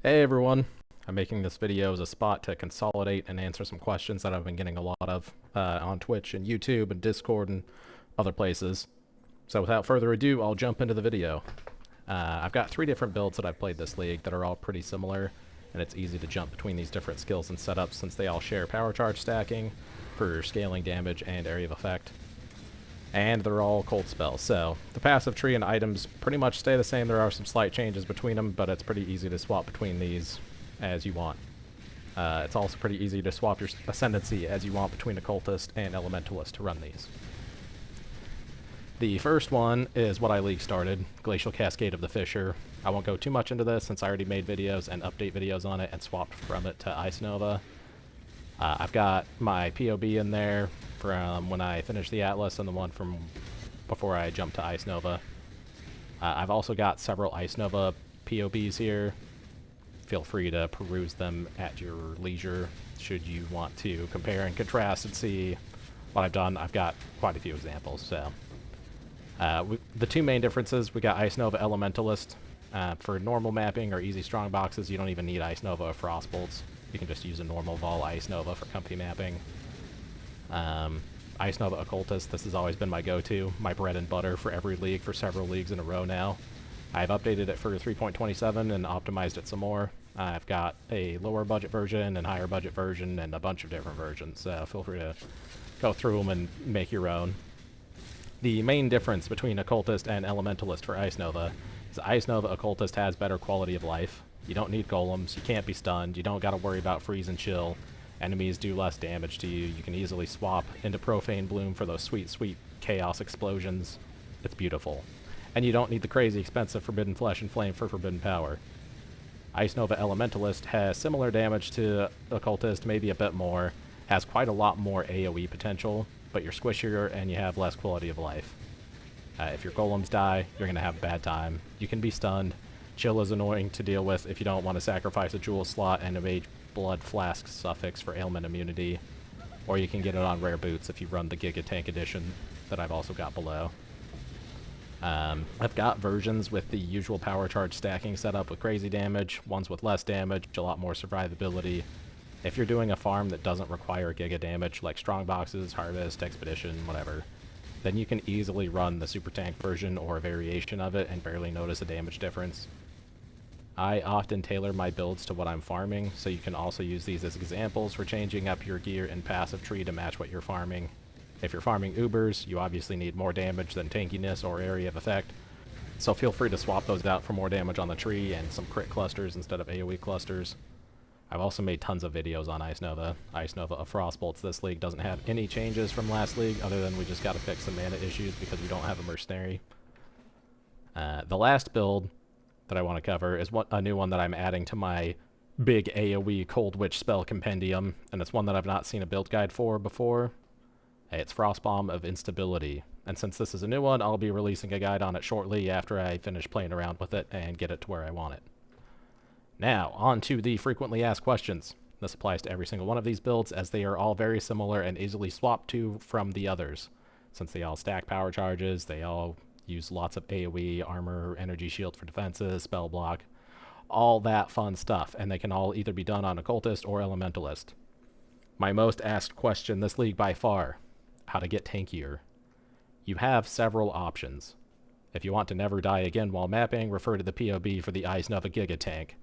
Hey everyone, I'm making this video as a spot to consolidate and answer some questions that I've been getting a lot of on Twitch and YouTube and Discord and other places. So without further ado, I'll jump into the video. I've got 3 different builds that I've played this league that are all pretty similar, and it's easy to jump between these different skills and setups since they all share power charge stacking for scaling damage and area of effect. And they're all cold spells, so the passive tree and items pretty much stay the same. There are some slight changes between them, but it's pretty easy to swap between these as you want. It's also pretty easy to swap your ascendancy as you want between Occultist and Elementalist to run these. The first one is what I league started, Glacial Cascade of the Fisher. I won't go too much into this since I already made videos and update videos on it and swapped from it to Ice Nova. I've got my POB in there from when I finished the Atlas and the one from before I jumped to Ice Nova. I've also got several Ice Nova POBs here. Feel free to peruse them at your leisure should you want to compare and contrast and see what I've done. I've got quite a few examples. So the 2 main differences, we got Ice Nova Elementalist. For normal mapping or easy strong boxes, you don't even need Ice Nova or Frost Bolts. You can just use a normal Vol Ice Nova for company mapping. Ice Nova Occultist, this has always been my go-to, my bread and butter for every league for several leagues in a row now. I've updated it for 3.27 and optimized it some more. I've got a lower budget version and higher budget version and a bunch of different versions, so feel free to go through them and make your own. The main difference between Occultist and Elementalist for Ice Nova is Ice Nova Occultist has better quality of life. You don't need golems, you can't be stunned, you don't gotta worry about freeze and chill. Enemies do less damage to you, you can easily swap into Profane Bloom for those sweet, sweet chaos explosions. It's beautiful. And you don't need the crazy expensive Forbidden Flesh and Flame for Forbidden Power. Ice Nova Elementalist has similar damage to Occultist, maybe a bit more, has quite a lot more AOE potential, but you're squishier and you have less quality of life. If your golems die, you're going to have a bad time. You can be stunned. Chill is annoying to deal with if you don't want to sacrifice a jewel slot and a mage blood flask suffix for ailment immunity, or you can get it on rare boots if you run the Giga Tank edition that I've also got below. I've got versions with the usual power charge stacking setup with crazy damage, ones with less damage, a lot more survivability. If you're doing a farm that doesn't require Giga damage, like strong boxes, harvest, expedition, whatever, then you can easily run the super tank version or a variation of it and barely notice a damage difference. I often tailor my builds to what I'm farming, so you can also use these as examples for changing up your gear and passive tree to match what you're farming. If you're farming Ubers, you obviously need more damage than tankiness or area of effect, so feel free to swap those out for more damage on the tree and some crit clusters instead of AoE clusters. I've also made tons of videos on Ice Nova. Ice Nova of Frost Bolts this league doesn't have any changes from last league, other than we just gotta fix some mana issues because we don't have a mercenary. The last build that I want to cover is a new one that I'm adding to my big AoE Cold Witch spell compendium, and it's one that I've not seen a build guide for before. It's Bomb of Instability, and since this is a new one, I'll be releasing a guide on it shortly after I finish playing around with it and get it to where I want it. Now, on to the frequently asked questions. This applies to every single one of these builds, as they are all very similar and easily swapped to from the others. Since they all stack power charges, they all use lots of AoE, armor, energy shield for defenses, spell block, all that fun stuff, and they can all either be done on Occultist or Elementalist. My most asked question this league by far, how to get tankier. You have several options. If you want to never die again while mapping, refer to the POB for the Ice Nova Giga Tank.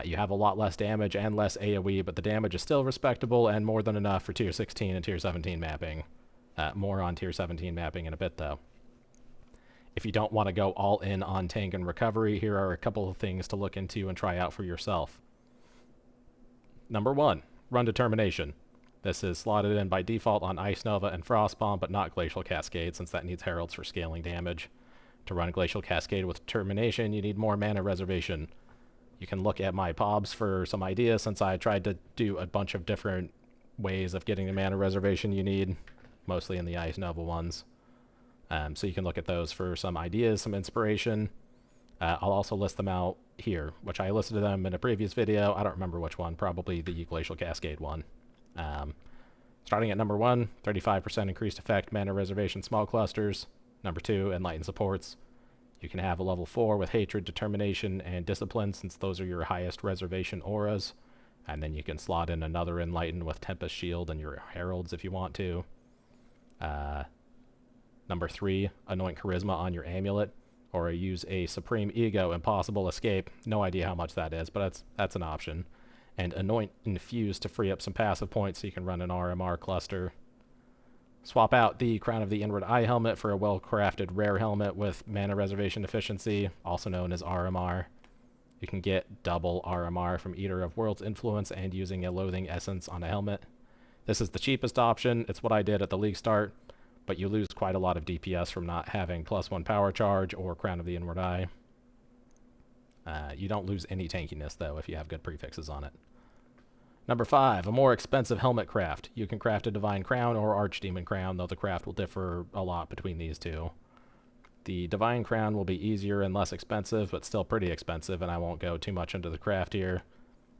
You have a lot less damage and less AoE, but the damage is still respectable and more than enough for Tier 16 and Tier 17 mapping. More on Tier 17 mapping in a bit, though. If you don't want to go all in on tank and recovery, here are a couple of things to look into and try out for yourself. Number 1, run Determination. This is slotted in by default on Ice Nova and Frostbomb, but not Glacial Cascade, since that needs heralds for scaling damage. To run Glacial Cascade with Determination, you need more mana reservation. You can look at my PoBs for some ideas, since I tried to do a bunch of different ways of getting the mana reservation you need, mostly in the Ice Nova ones. So you can look at those for some ideas, some inspiration. I'll also list them out here, which I listed them in a previous video. I don't remember which one, probably the Glacial Cascade one. Starting at number 1, 35% increased effect, mana reservation, small clusters. Number 2, enlightened supports. You can have a level 4 with Hatred, Determination, and Discipline, since those are your highest reservation auras. And then you can slot in another Enlighten with Tempest Shield and your Heralds if you want to. Number 3, Anoint Charisma on your Amulet, or use a Supreme Ego Impossible Escape. No idea how much that is, but that's an option. And Anoint Infuse to free up some passive points so you can run an RMR cluster. Swap out the Crown of the Inward Eye helmet for a well-crafted rare helmet with mana reservation efficiency, also known as RMR. You can get double RMR from Eater of Worlds Influence and using a Loathing Essence on a helmet. This is the cheapest option. It's what I did at the league start, but you lose quite a lot of DPS from not having +1 power charge or Crown of the Inward Eye. You don't lose any tankiness, though, if you have good prefixes on it. Number 5, a more expensive helmet craft. You can craft a Divine Crown or Archdemon Crown, though the craft will differ a lot between these two. The Divine Crown will be easier and less expensive, but still pretty expensive, and I won't go too much into the craft here.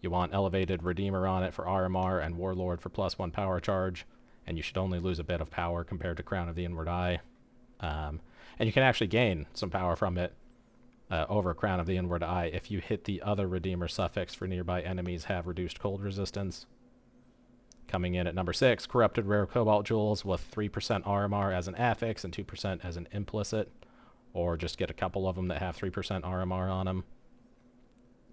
You want Elevated Redeemer on it for RMR and Warlord for +1 power charge, and you should only lose a bit of power compared to Crown of the Inward Eye. And you can actually gain some power from it over Crown of the Inward Eye if you hit the other Redeemer suffix for nearby enemies have reduced cold resistance. Coming in at number 6, Corrupted Rare Cobalt Jewels with 3% RMR as an affix and 2% as an implicit, or just get a couple of them that have 3% RMR on them.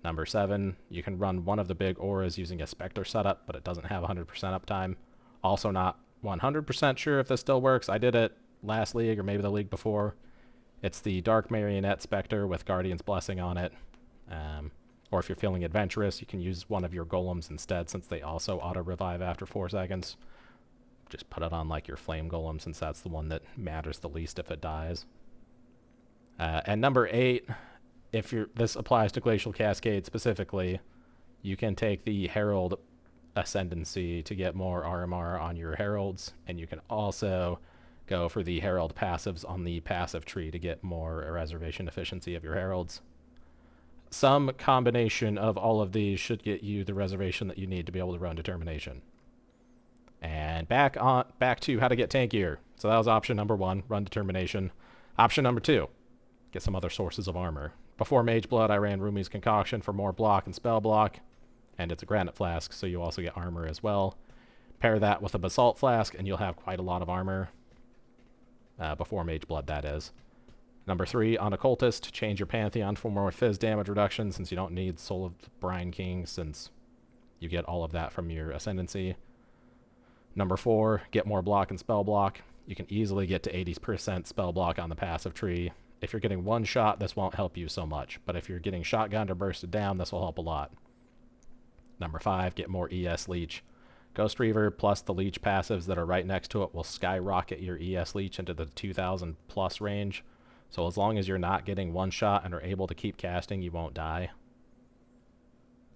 Number 7, you can run one of the big auras using a Spectre setup, but it doesn't have 100% uptime. Also not 100% sure if this still works. I did it last league or maybe the league before. It's the Dark Marionette Spectre with Guardian's Blessing on it. Or if you're feeling adventurous, you can use one of your golems instead, since they also auto-revive after 4 seconds. Just put it on like your Flame Golem, since that's the one that matters the least if it dies. And number 8, this applies to Glacial Cascade specifically, you can take the Herald Ascendancy to get more RMR on your Heralds, and you can also go for the Herald passives on the passive tree to get more reservation efficiency of your Heralds. Some combination of all of these should get you the reservation that you need to be able to run Determination. And back to how to get tankier. So that was option number 1, run Determination. Option number 2, get some other sources of armor. Before Mage Blood, I ran Rumi's Concoction for more block and spell block, and it's a Granite Flask, so you also get armor as well. Pair that with a Basalt Flask, and you'll have quite a lot of armor. Before Mage Blood, that is. Number 3, on Occultist, change your Pantheon for more Fizz damage reduction, since you don't need Soul of the Brine King, since you get all of that from your Ascendancy. Number 4, get more block and spell block. You can easily get to 80% spell block on the passive tree. If you're getting one shot, this won't help you so much, but if you're getting shotgunned or bursted down, this will help a lot. Number 5, get more ES Leech. Ghost Reaver plus the Leech passives that are right next to it will skyrocket your ES Leech into the 2000 plus range. So as long as you're not getting one shot and are able to keep casting, you won't die.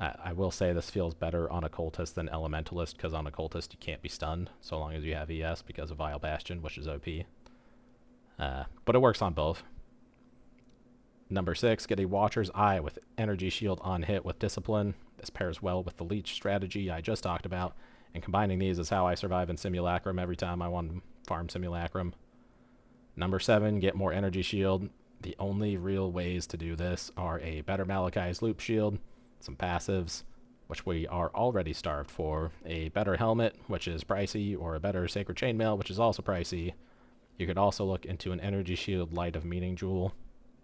I will say this feels better on Occultist than Elementalist, because on Occultist you can't be stunned so long as you have ES because of Vile Bastion, which is OP. But it works on both. Number 6, get a Watcher's Eye with Energy Shield on hit with Discipline. This pairs well with the Leech strategy I just talked about, and combining these is how I survive in Simulacrum every time I want to farm Simulacrum. Number 7, get more Energy Shield. The only real ways to do this are a better Malachi's Loop Shield, some passives, which we are already starved for, a better helmet, which is pricey, or a better Sacred Chainmail, which is also pricey. You could also look into an Energy Shield Light of Meaning Jewel,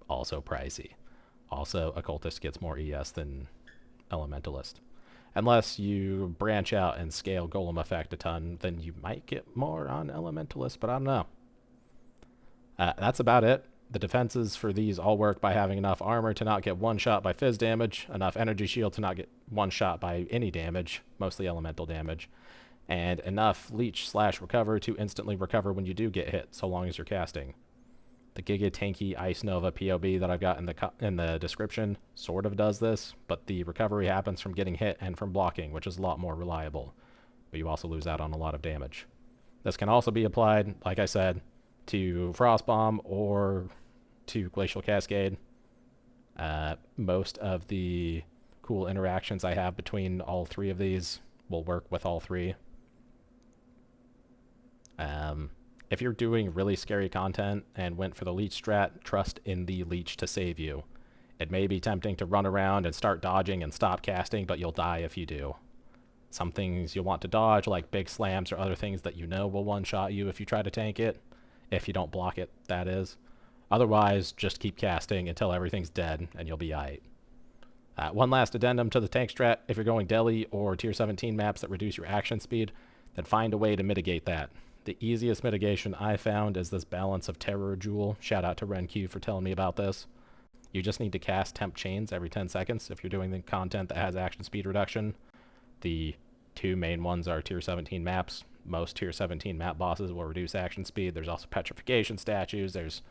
also pricey. Also, Occultist gets more ES than Elementalist. Unless you branch out and scale Golem Effect a ton, then you might get more on Elementalist, but I don't know. That's about it. The defenses for these all work by having enough armor to not get one shot by Fizz damage, enough Energy Shield to not get one shot by any damage, mostly elemental damage, and enough Leech/Recover to instantly recover when you do get hit, so long as you're casting. The Giga Tanky Ice Nova POB that I've got in the description sort of does this, but the recovery happens from getting hit and from blocking, which is a lot more reliable, but you also lose out on a lot of damage. This can also be applied, like I said, to Frostbomb or to Glacial Cascade. Most of the cool interactions I have between all 3 of these will work with all 3. If you're doing really scary content and went for the leech strat, trust in the leech to save you. It may be tempting to run around and start dodging and stop casting, but you'll die if you do. Some things you'll want to dodge, like big slams or other things that you know will one-shot you if you try to tank it. If you don't block it, that is. Otherwise, just keep casting until everything's dead, and you'll be aight. One last addendum to the tank strat. If you're going Deli or Tier 17 maps that reduce your action speed, then find a way to mitigate that. The easiest mitigation I found is this Balance of Terror Jewel. Shout out to RenQ for telling me about this. You just need to cast temp chains every 10 seconds if you're doing the content that has action speed reduction. The two main ones are Tier 17 maps. Most Tier 17 map bosses will reduce action speed. There's also petrification statues. There's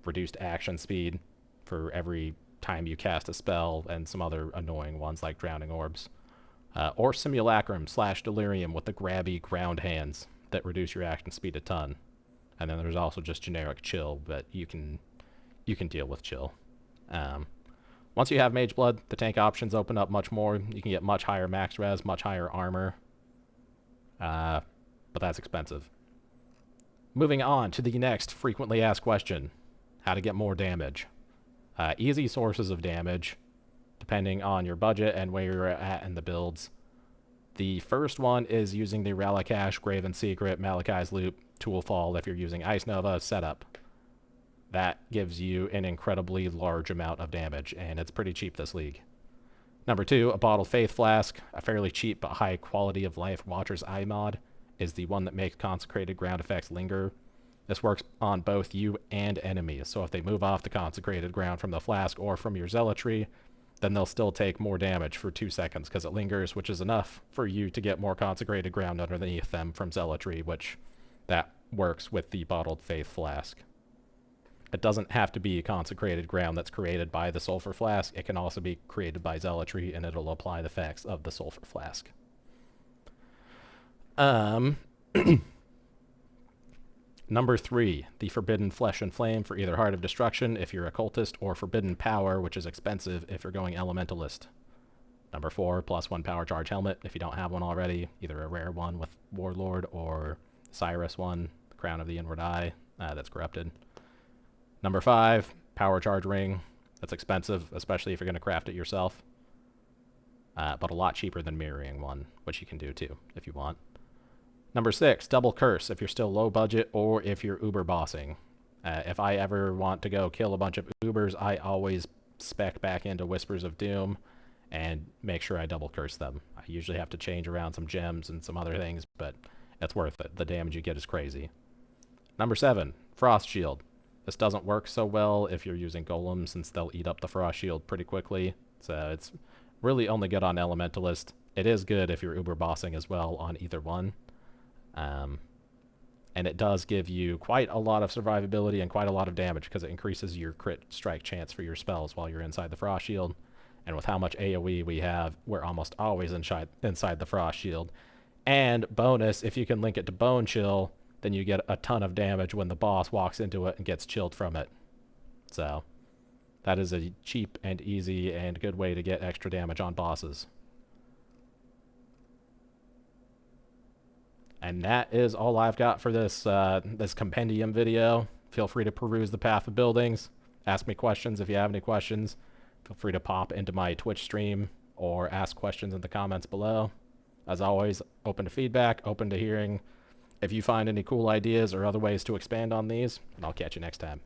reduced action speed for every time you cast a spell, and some other annoying ones like drowning orbs. Or Simulacrum / Delirium with the grabby ground hands that reduce your action speed a ton. And then there's also just generic chill, but you can deal with chill. Once you have Mage Blood, the tank options open up much more. You can get much higher max res, much higher armor. But that's expensive. Moving on to the next frequently asked question. How to get more damage. Easy sources of damage, depending on your budget and where you're at in the builds. The first one is using the Ralakash, Graven Secret, Malachi's Loop, Toolfall if you're using Ice Nova setup. That gives you an incredibly large amount of damage, and it's pretty cheap this league. Number 2, a Bottled Faith Flask, a fairly cheap but high quality of life Watcher's Eye mod, is the one that makes consecrated ground effects linger. This works on both you and enemies, so if they move off the consecrated ground from the flask or from your zealotry, then they'll still take more damage for 2 seconds because it lingers, which is enough for you to get more consecrated ground underneath them from zealotry, which that works with the Bottled Faith Flask. It doesn't have to be consecrated ground that's created by the sulfur flask. It can also be created by zealotry, and it'll apply the effects of the sulfur flask. Number 3, the Forbidden Flesh and Flame for either Heart of Destruction if you're Occultist, or Forbidden Power, which is expensive if you're going Elementalist. Number 4, +1 Power Charge Helmet if you don't have one already, either a rare one with Warlord or Cyrus one, the Crown of the Inward Eye, that's corrupted. Number 5, Power Charge Ring. That's expensive, especially if you're going to craft it yourself, but a lot cheaper than Mirroring one, which you can do too if you want. Number 6, Double Curse if you're still low budget or if you're Uber bossing. If I ever want to go kill a bunch of Ubers, I always spec back into Whispers of Doom and make sure I double curse them. I usually have to change around some gems and some other things, but it's worth it. The damage you get is crazy. Number 7, Frost Shield. This doesn't work so well if you're using Golems, since they'll eat up the Frost Shield pretty quickly. So it's really only good on Elementalist. It is good if you're Uber bossing as well on either one. And it does give you quite a lot of survivability and quite a lot of damage because it increases your crit strike chance for your spells while you're inside the Frost Shield. And with how much AOE we have, we're almost always inside the Frost Shield. And bonus, if you can link it to Bone Chill, then you get a ton of damage when the boss walks into it and gets chilled from it. So that is a cheap and easy and good way to get extra damage on bosses. And that is all I've got for this this compendium video. Feel free to peruse the Path of Buildings. Ask me questions if you have any questions. Feel free to pop into my Twitch stream or ask questions in the comments below. As always, open to feedback, open to hearing if you find any cool ideas or other ways to expand on these, and I'll catch you next time.